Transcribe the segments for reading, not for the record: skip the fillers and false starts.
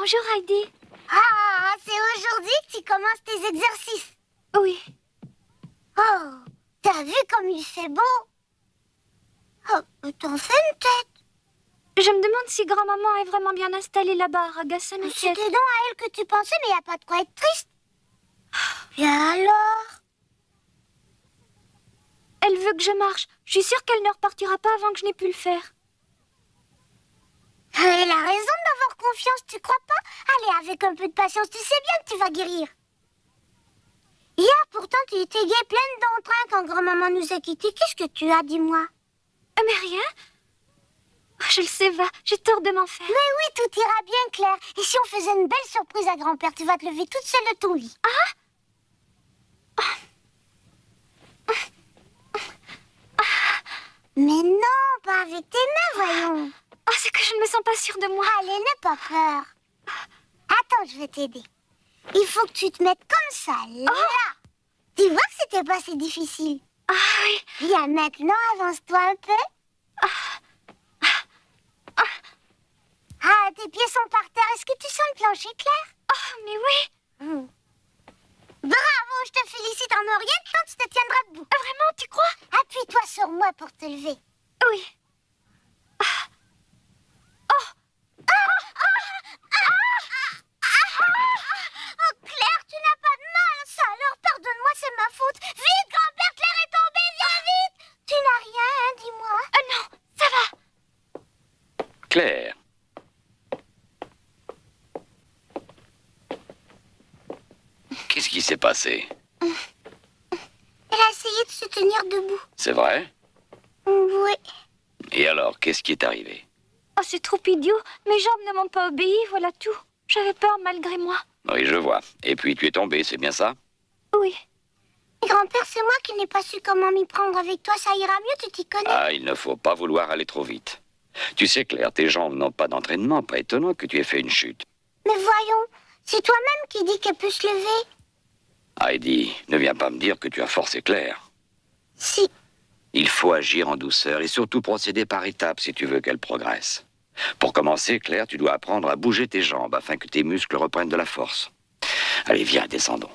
Bonjour Heidi. Ah, c'est aujourd'hui que tu commences tes exercices. Oui. Oh, t'as vu comme il fait beau? Oh, t'en fais une tête. Je me demande si grand-maman est vraiment bien installée là-bas, Raga, ça m'inquiète. C'était donc à elle que tu pensais, mais y a pas de quoi être triste. Et alors? Elle veut que je marche. Je suis sûre qu'elle ne repartira pas avant que je n'ai pu le faire. Elle a raison d'avoir confiance, tu crois pas? Allez, avec un peu de patience, tu sais bien que tu vas guérir. Hier, pourtant, tu étais gaie, pleine d'entrain quand grand-maman nous a quittés. Qu'est-ce que tu as, dis-moi? Mais rien. Je le sais, va. J'ai tort de m'en faire. Mais oui, tout ira bien, Claire. Et si on faisait une belle surprise à grand-père, tu vas te lever toute seule de ton lit. Mais non, pas avec tes mains, voyons. Oh, c'est que je ne me sens pas sûre de moi. Allez, n'aie pas peur. Attends, je vais t'aider. Il faut que tu te mettes comme ça, là. Tu vois que c'était pas si difficile. Ah oui. Viens maintenant, avance-toi un peu. Ah, tes pieds sont par terre. Est-ce que tu sens le plancher, Claire? Oh, mais oui. Bravo, je te félicite. En rien de temps, tu te tiendras debout. Vraiment, tu crois? Appuie-toi sur moi pour te lever. Oui. Oh, Claire, tu n'as pas de mal. Ça alors, pardonne-moi, c'est ma faute. Vite, grand-père, Claire est tombée, viens vite. Tu n'as rien, hein, dis-moi. Non, ça va. Claire. Qu'est-ce qui s'est passé? Elle a essayé de se tenir debout. C'est vrai? Oui. Et alors, qu'est-ce qui est arrivé? Oh, c'est trop idiot. Mes jambes ne m'ont pas obéi, voilà tout. J'avais peur malgré moi. Oui, je vois. Et puis tu es tombé, c'est bien ça? Oui. Grand-père, c'est moi qui n'ai pas su comment m'y prendre avec toi. Ça ira mieux, tu t'y connais. Ah, il ne faut pas vouloir aller trop vite. Tu sais, Claire, tes jambes n'ont pas d'entraînement. Pas étonnant que tu aies fait une chute. Mais voyons, c'est toi-même qui dis qu'elle peut se lever. Heidi, ne viens pas me dire que tu as forcé Claire. Si. Il faut agir en douceur et surtout procéder par étapes si tu veux qu'elle progresse. Pour commencer, Claire, tu dois apprendre à bouger tes jambes afin que tes muscles reprennent de la force. Allez, viens, descendons.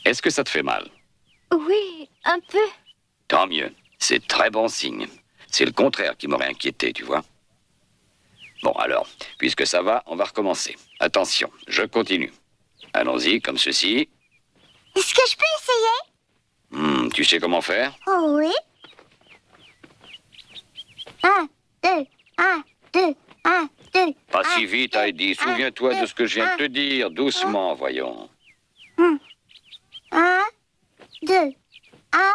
Est-ce que ça te fait mal? Oui, un peu. Tant mieux. C'est très bon signe. C'est le contraire qui m'aurait inquiété, tu vois. Bon, alors, puisque ça va, on va recommencer. Attention, je continue. Allons-y, comme ceci. Est-ce que je peux essayer? Tu sais comment faire? Oh oui. 1, 2, 1, 2, 1, 2. Pas si vite, Heidi. Souviens-toi de ce que je viens de te dire. Doucement, voyons. 1, 2, 1,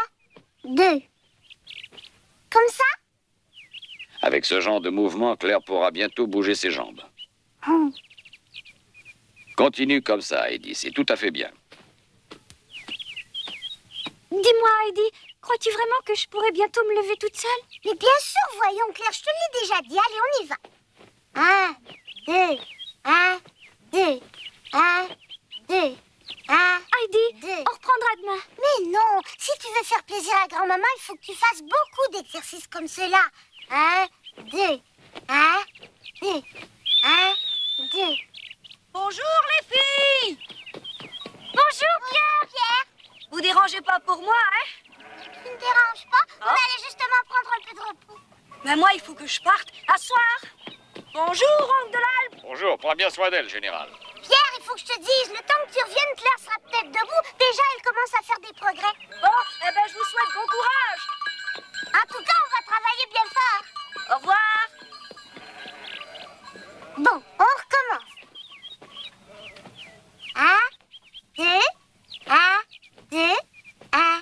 2. Comme ça? Avec ce genre de mouvement, Claire pourra bientôt bouger ses jambes. Continue comme ça, Heidi. C'est tout à fait bien. Dis-moi, Heidi, crois-tu vraiment que je pourrais bientôt me lever toute seule? Mais bien sûr, voyons, Claire, je te l'ai déjà dit. Allez, on y va. 1, 2, 1, 2, 1, 2, 1. Heidi, 2. on reprendra demain. Mais non, si tu veux faire plaisir à grand-maman, il faut que tu fasses beaucoup d'exercices comme cela. 1, 2, 1, 2, 1, 2. Bonjour les filles! Bonjour, Pierre. Vous dérangez pas pour moi, hein? Tu ne déranges pas? On allait justement prendre un peu de repos. Mais moi, il faut que je parte. À soir! Bonjour, oncle de l'Alpe! Bonjour, prends bien soin d'elle, général. Pierre, il faut que je te dise, le temps que tu reviennes, Claire sera peut-être debout. Déjà, elle commence à faire des progrès. Bon, eh ben, je vous souhaite bon courage! En tout cas, on va travailler bien fort. Au revoir! Bon, on recommence. 1, 2, 1, 2, 1,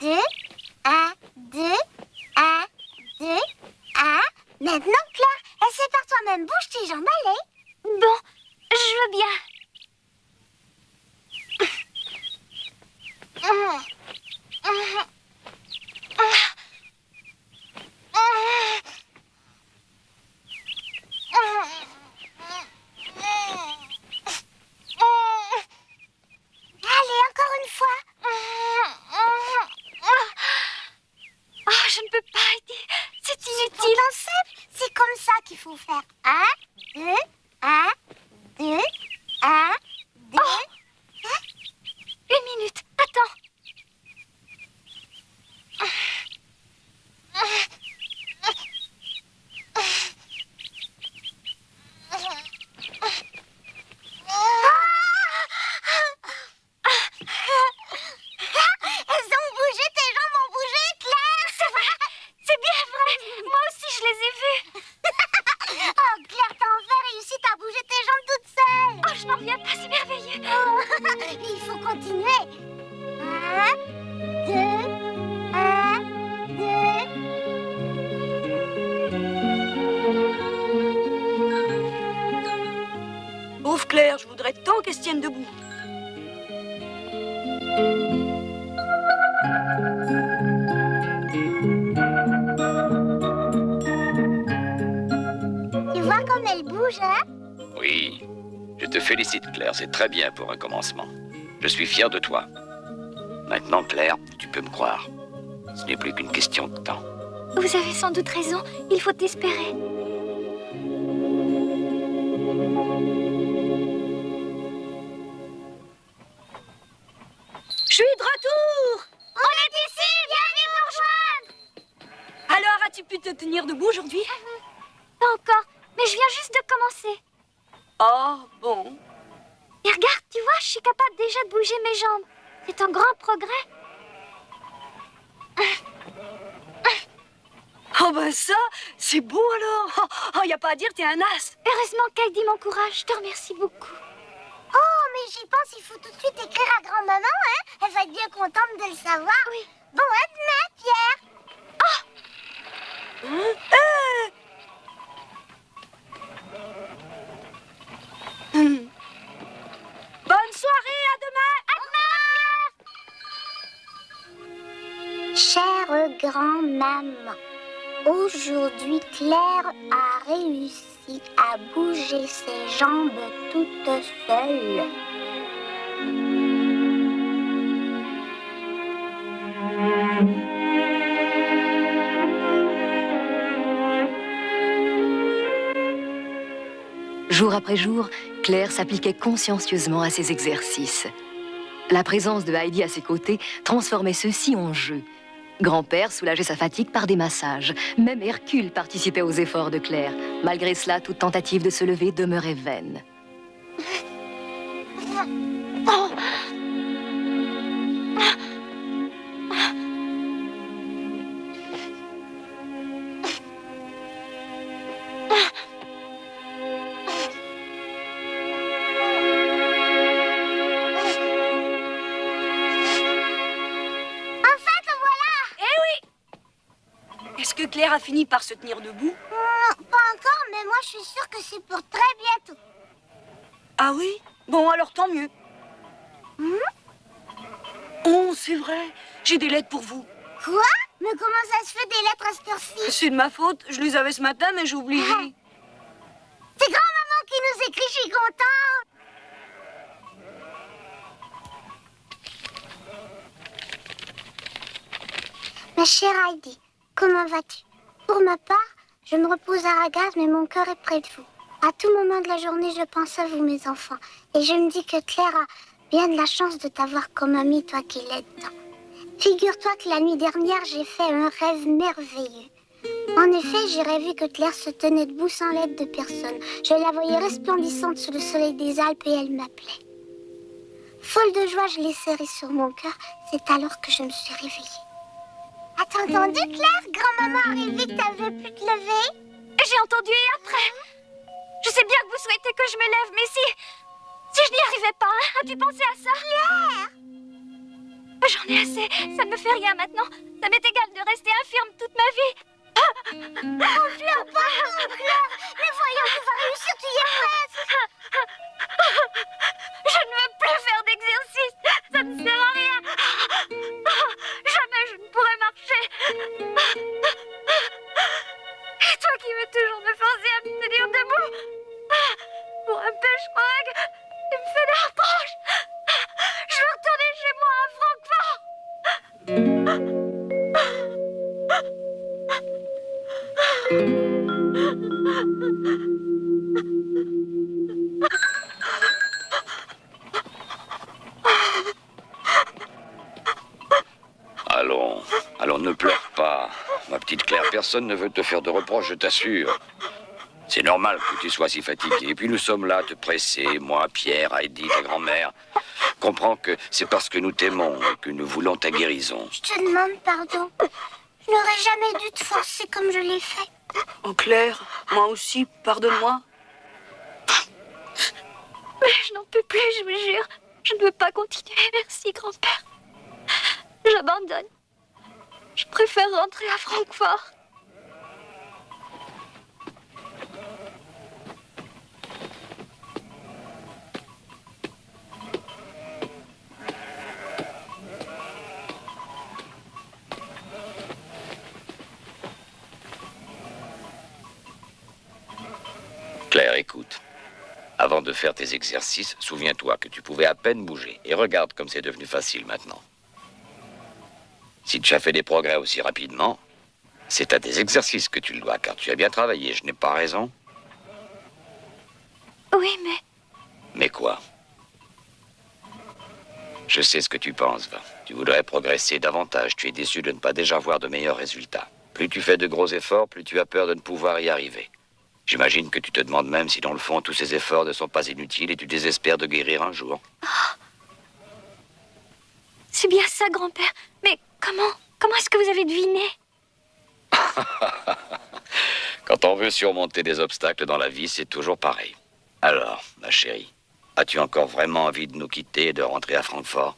2, 1, 2, 1, 2, 1. Maintenant, Claire, essaie par toi-même. Bouge tes jambes, allez. Bon, je veux bien. reviens pas, c'est merveilleux. Il faut continuer. 1, 2, 1, 2. Pauvre Claire, je voudrais tant qu'elle se tienne debout. Tu vois comme elle bouge, hein? Oui, je te félicite, Claire. C'est très bien pour un commencement. Je suis fier de toi. Maintenant, Claire, tu peux me croire. Ce n'est plus qu'une question de temps. Vous avez sans doute raison. Il faut espérer. Je suis de retour! On est ici, viens nous rejoindre. Alors, as-tu pu te tenir debout aujourd'hui? Pas encore, mais je viens juste de commencer. Oh, bon. Et regarde, tu vois, je suis capable déjà de bouger mes jambes. C'est un grand progrès. Oh, ben ça, c'est beau alors. Oh, y a pas à dire, t'es un as. Heureusement qu'Heidi m'encourage. Je te remercie beaucoup. Oh, mais j'y pense, il faut tout de suite écrire à grand-maman, hein? Elle va être bien contente de le savoir. Oui. Bon, à demain, Pierre. Bonne soirée, à demain. Chère grand-maman, aujourd'hui Claire a réussi à bouger ses jambes toute seule. Jour après jour, Claire s'appliquait consciencieusement à ses exercices. La présence de Heidi à ses côtés transformait ceux-ci en jeu. Grand-père soulageait sa fatigue par des massages. Même Hercule participait aux efforts de Claire. Malgré cela, toute tentative de se lever demeurait vaine. Est-ce que Claire a fini par se tenir debout? Pas encore, mais moi je suis sûre que c'est pour très bientôt. Ah oui? Bon, alors tant mieux. Oh, c'est vrai. J'ai des lettres pour vous. Quoi? Mais comment ça se fait des lettres à cette heure-ci? C'est de ma faute. Je les avais ce matin, mais j'ai oublié. C'est grand-maman qui nous écrit, je suis contente. Ma chère Heidi, comment vas-tu? Pour ma part, je me repose à Ragaz, mais mon cœur est près de vous. À tout moment de la journée, je pense à vous, mes enfants. Et je me dis que Claire a bien de la chance de t'avoir comme amie, toi qui l'aides tant. Figure-toi que la nuit dernière, j'ai fait un rêve merveilleux. En effet, j'ai rêvé que Claire se tenait debout sans l'aide de personne. Je la voyais resplendissante sous le soleil des Alpes et elle m'appelait. Folle de joie, je l'ai serrée sur mon cœur. C'est alors que je me suis réveillée. As-tu entendu, Claire? Grand-maman a rêvé que t'avais pu te lever. J'ai entendu et après. Je sais bien que vous souhaitez que je me lève, mais si je n'y arrivais pas, hein, as-tu pensé à ça? Claire! J'en ai assez. Ça ne me fait rien maintenant. Ça m'est égal de rester infirme toute ma vie. Oh, pleure pas, non, Claire. Mais voyons, tu vas réussir, tu y es presque. Je ne veux plus faire d'exercice. Ça ne sert à rien. Jamais je ne pourrai marcher. Et toi qui veux toujours me forcer à me tenir debout. Pour un pêche-rogue, tu me fais des reproches. Je veux retourner chez moi à Francfort. Allons, ne pleure pas. Ma petite Claire, personne ne veut te faire de reproches, je t'assure. C'est normal que tu sois si fatiguée. Et puis nous sommes là, te presser, moi, Pierre, Heidi, ta grand-mère. Comprends que c'est parce que nous t'aimons et que nous voulons ta guérison. Je te demande pardon. Je n'aurais jamais dû te forcer comme je l'ai fait. Oh, Claire, moi aussi, pardonne-moi. Mais je n'en peux plus, je vous jure. Je ne veux pas continuer. Merci, grand-père. J'abandonne. Je préfère rentrer à Francfort. Claire, écoute. Avant de faire tes exercices, souviens-toi que tu pouvais à peine bouger. Et regarde comme c'est devenu facile maintenant. Si tu as fait des progrès aussi rapidement, c'est à tes exercices que tu le dois, car tu as bien travaillé, je n'ai pas raison? Oui, mais... Mais quoi? Je sais ce que tu penses, va. Tu voudrais progresser davantage. Tu es déçu de ne pas déjà voir de meilleurs résultats. Plus tu fais de gros efforts, plus tu as peur de ne pouvoir y arriver. J'imagine que tu te demandes même si dans le fond tous ces efforts ne sont pas inutiles et tu désespères de guérir un jour. Oh. C'est bien ça, grand-père. Mais comment est-ce que vous avez deviné? Quand on veut surmonter des obstacles dans la vie, c'est toujours pareil. Alors, ma chérie, as-tu encore vraiment envie de nous quitter et de rentrer à Francfort?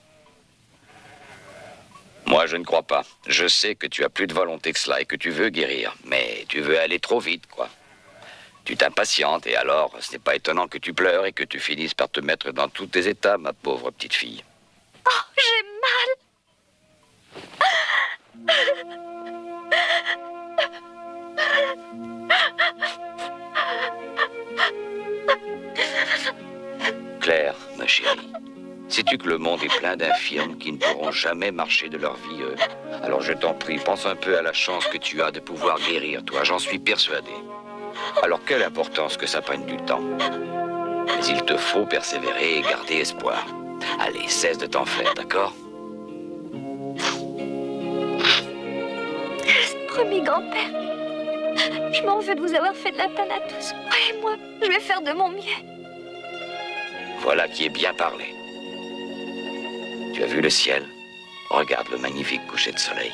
Moi, je ne crois pas. Je sais que tu as plus de volonté que cela et que tu veux guérir. Mais tu veux aller trop vite, quoi. Tu t'impatientes et alors, ce n'est pas étonnant que tu pleures et que tu finisses par te mettre dans tous tes états, ma pauvre petite fille. Oh, j'ai mal. Claire, ma chérie, sais-tu que le monde est plein d'infirmes qui ne pourront jamais marcher de leur vie, eux? Alors je t'en prie, pense un peu à la chance que tu as de pouvoir guérir, toi, j'en suis persuadé. Alors quelle importance que ça prenne du temps. Mais il te faut persévérer et garder espoir. Allez, cesse de t'en faire, d'accord? Promis, grand-père. Je m'en veux de vous avoir fait de la peine à tous. Croyez-moi, je vais faire de mon mieux. Voilà qui est bien parlé. Tu as vu le ciel? Regarde le magnifique coucher de soleil.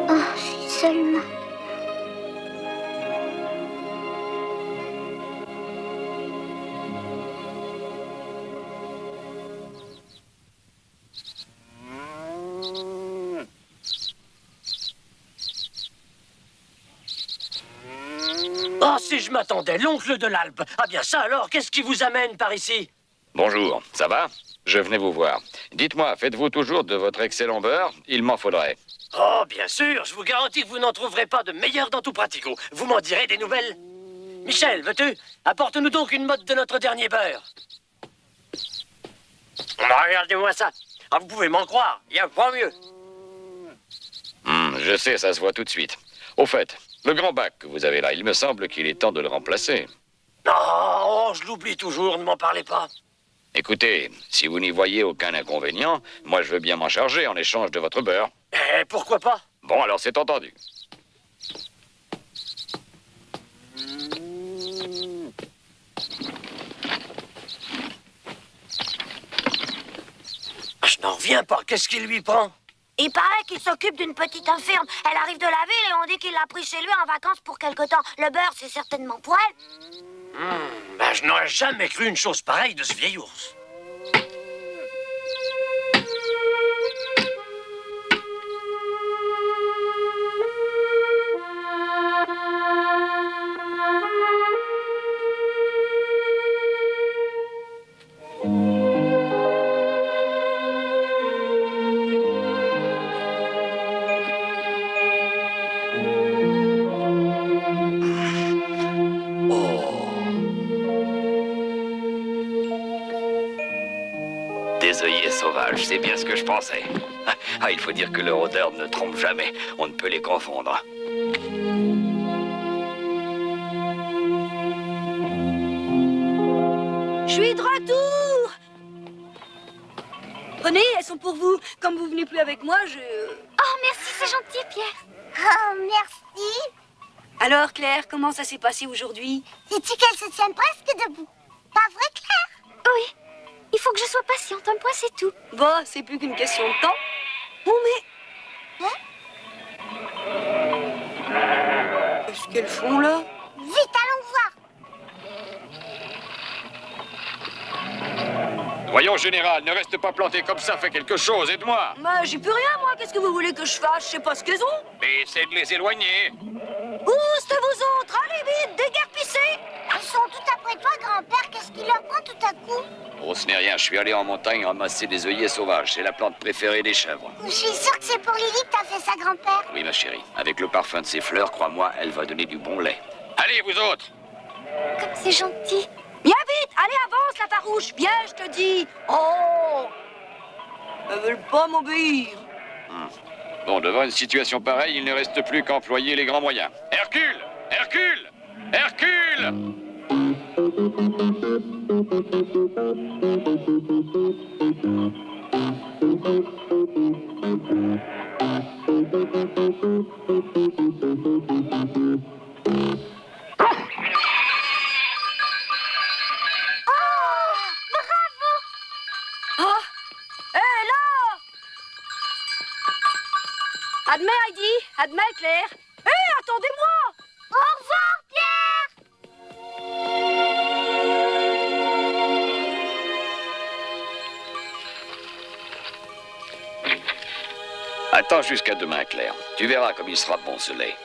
Oh, si seulement. Oh, si je m'attendais, l'oncle de l'Alpe. Ah bien ça alors, qu'est-ce qui vous amène par ici? Bonjour, ça va? Je venais vous voir. Dites-moi, faites-vous toujours de votre excellent beurre? Il m'en faudrait. Oh, bien sûr, je vous garantis que vous n'en trouverez pas de meilleur dans tout Pratico. Vous m'en direz des nouvelles? Michel, veux-tu? Apporte-nous donc une mode de notre dernier beurre. Regardez-moi ça. Ah, vous pouvez m'en croire, il y a pas mieux. Je sais, ça se voit tout de suite. Au fait, le grand bac que vous avez là, il me semble qu'il est temps de le remplacer. Oh, je l'oublie toujours, ne m'en parlez pas. Écoutez, si vous n'y voyez aucun inconvénient, moi je veux bien m'en charger en échange de votre beurre. Eh, pourquoi pas? Bon, alors c'est entendu. Je n'en reviens pas, qu'est-ce qui lui prend? Il paraît qu'il s'occupe d'une petite infirme. Elle arrive de la ville et on dit qu'il l'a pris chez lui en vacances pour quelque temps. Le beurre, c'est certainement pour elle. Ben, je n'aurais jamais cru une chose pareille de ce vieil ours. Des œillets sauvages, c'est bien ce que je pensais. Ah, il faut dire que le rôdeur ne trompe jamais. On ne peut les confondre. Je suis de retour. Prenez, elles sont pour vous. Comme vous venez plus avec moi, je... Oh, merci, c'est gentil, Pierre. Oh, merci. Alors, Claire, comment ça s'est passé aujourd'hui? Sais-tu qu'elle se tient presque debout? Pas vrai, Claire? Oui, il faut que je sois patiente, un point, c'est tout. Bon, c'est plus qu'une question de temps. Bon, mais... Hein? Qu'est-ce qu'elles font là? Vite, allons voir. Voyons, général, ne reste pas planté comme ça, fais quelque chose, aide-moi. Mais j'y peux rien, moi. Qu'est-ce que vous voulez que je fasse? Je sais pas ce qu'elles ont. Mais essaie de les éloigner. Oust, vous autres! Allez vite, déguerpissez! Ils sont tout après toi, grand-père. Qu'est-ce qui leur prend tout à coup? Oh, ce n'est rien, je suis allé en montagne ramasser des œillets sauvages. C'est la plante préférée des chèvres. Je suis sûre que c'est pour Lily que t'as fait ça, grand-père. Oui, ma chérie, avec le parfum de ces fleurs, crois-moi, elle va donner du bon lait. Allez, vous autres. Comme c'est gentil. Viens vite! Allez, avance, la farouche! Viens, je te dis! Oh! Elles veulent pas m'obéir. Bon, devant une situation pareille, il ne reste plus qu'à employer les grands moyens. Hercule! Hercule! Hercule! Ah! Hé, là! Admets, Heidi! Admets, Claire! Hé, attendez-moi! Au revoir, Pierre. Attends jusqu'à demain, Claire. Tu verras comme il sera bon, ce lait.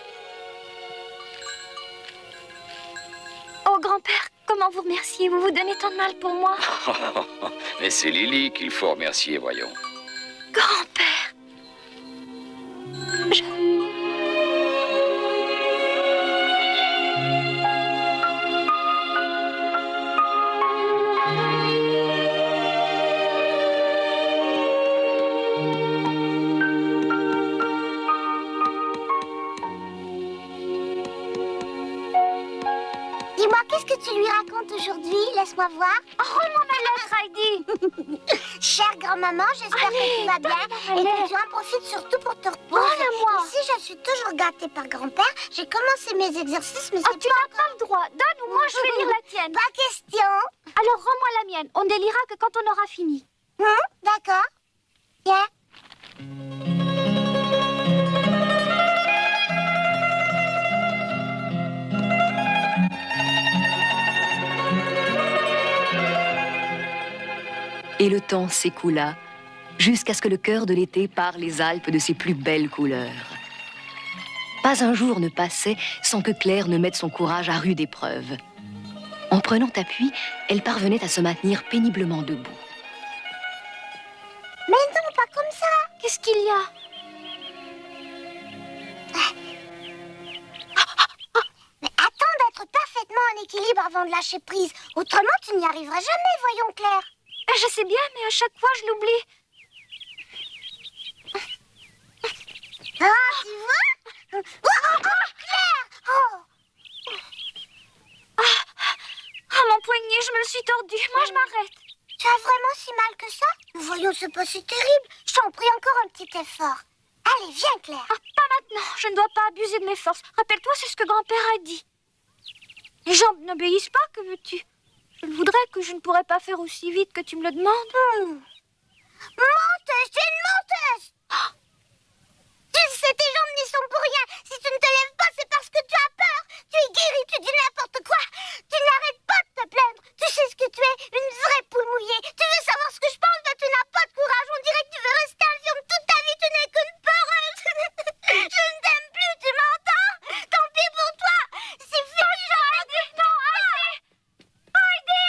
Oh, grand-père, comment vous remercier? Vous vous donnez tant de mal pour moi. Mais c'est Lily qu'il faut remercier, voyons. Grand-père. Dis-moi, qu'est-ce que tu lui racontes aujourd'hui? Laisse-moi voir. Rends-moi ma lettre, Heidi. Chère grand-maman, j'espère que tu vas bien et que tu en profites surtout pour te reposer. Rends-la-moi. Ici, je suis toujours gâtée par grand-père. J'ai commencé mes exercices, mais Oh, c'est tu n'as pas le droit. Donne ou moi je vais lire la tienne. pas question. Alors rends-moi la mienne. On ne lira que quand on aura fini. D'accord. Tiens. Et le temps s'écoula jusqu'à ce que le cœur de l'été pare les Alpes de ses plus belles couleurs. Pas un jour ne passait sans que Claire ne mette son courage à rude épreuve. En prenant appui, elle parvenait à se maintenir péniblement debout. Mais non, pas comme ça. Qu'est-ce qu'il y a? Mais attends d'être parfaitement en équilibre avant de lâcher prise. Autrement, tu n'y arriveras jamais, voyons, Claire. Je sais bien, mais à chaque fois je l'oublie. Ah, tu vois? Claire! Ah, mon poignet, je me le suis tordu. Moi, je m'arrête. Tu as vraiment si mal que ça? Voyons, c'est pas si terrible. Je t'en prie, encore un petit effort. Allez, viens, Claire. Ah, pas maintenant. Je ne dois pas abuser de mes forces. Rappelle-toi, c'est ce que grand-père a dit. Les jambes n'obéissent pas, que veux-tu? Je voudrais que je ne pourrais pas faire aussi vite que tu me le demandes. Menteuse, tu es une menteuse! Tu sais, tes jambes n'y sont pour rien. Si tu ne te lèves pas, c'est parce que tu as peur. Tu es guérie, tu dis n'importe quoi. Tu n'arrêtes pas de te plaindre. Tu sais ce que tu es, une vraie poule mouillée. Tu veux savoir ce que je pense? Tu n'as pas de courage. On dirait que tu veux rester infirme toute ta vie. Tu n'es qu'une peureuse. Je ne t'aime plus, tu m'entends? Tant pis pour toi. C'est fini, Heidi. Non, Heidi! Heidi!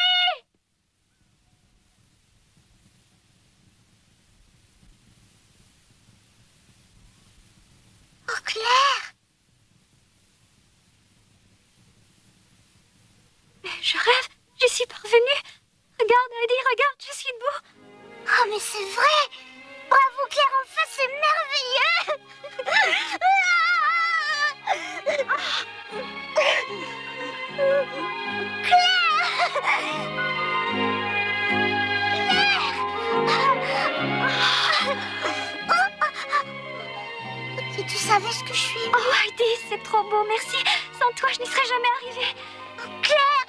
Oh, Claire. Mais je rêve. J'y suis parvenue. Regarde, Heidi, regarde, je suis debout. Oh, mais c'est vrai. Bravo, Claire, enfin, c'est merveilleux. Si tu savais ce que je suis. Oh, Heidi, c'est trop beau, merci. Sans toi, je n'y serais jamais arrivée. Claire.